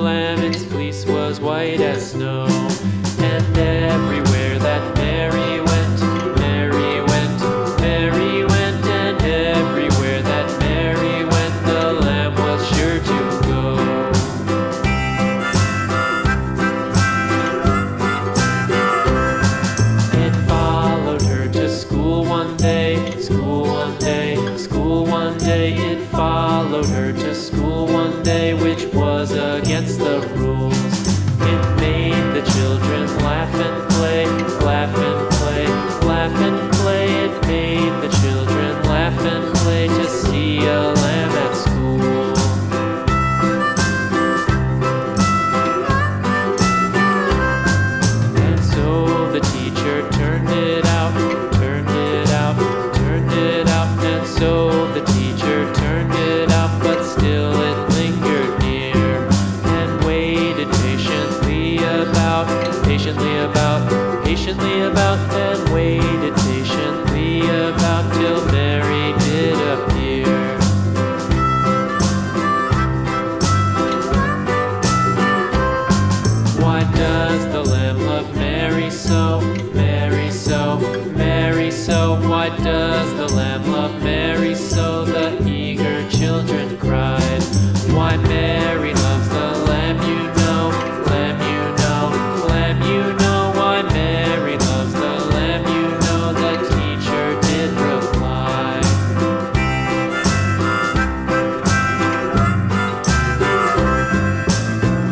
lamb, its fleece was white as snow. And everywhere that Mary went, Mary went, Mary went, and everywhere that Mary went, the lamb was sure to go. It followed her to school one day, school one day, school one day. It followed her to school one day, which was against the rules. It made the children laugh and play, laugh and play, laugh and play. It made the children laugh and play to see a lamb at school. And so the teacher turned it out, turned it out, turned it out. And so the teacher turned it out, but still it lingered near and waited patiently about, and waited patiently about till Mary did appear. Why does the lamb love Mary so, Mary so, Mary so? Why does the lamb love Mary so? The eager children cried. Why Mary loves the lamb, you know, lamb, you know, lamb, you know. Why Mary loves the lamb, you know, the teacher did reply.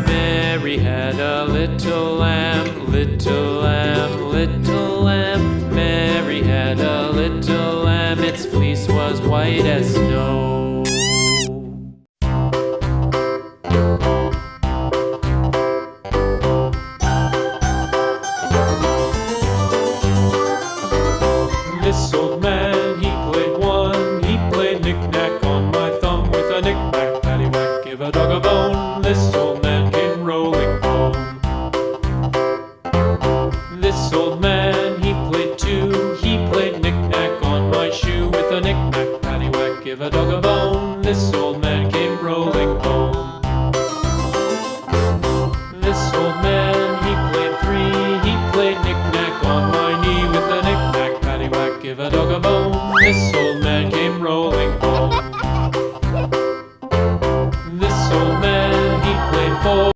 Mary had a little lamb, little lamb, little lamb. Mary had a little lamb, its fleece was white as snow. This old man, he played one, he played knick-knack on my thumb with a knick-knack, paddywhack, give a dog a bone. This old man came rolling home. This old man, he played two, he played knick-knack on my shoe with a knick-knack, paddywhack, give a dog a bone. This old man came rolling home. This old man, he played three, he played knick-knack on my knee with a knick-knack, paddywhack, give a dog a bone. This old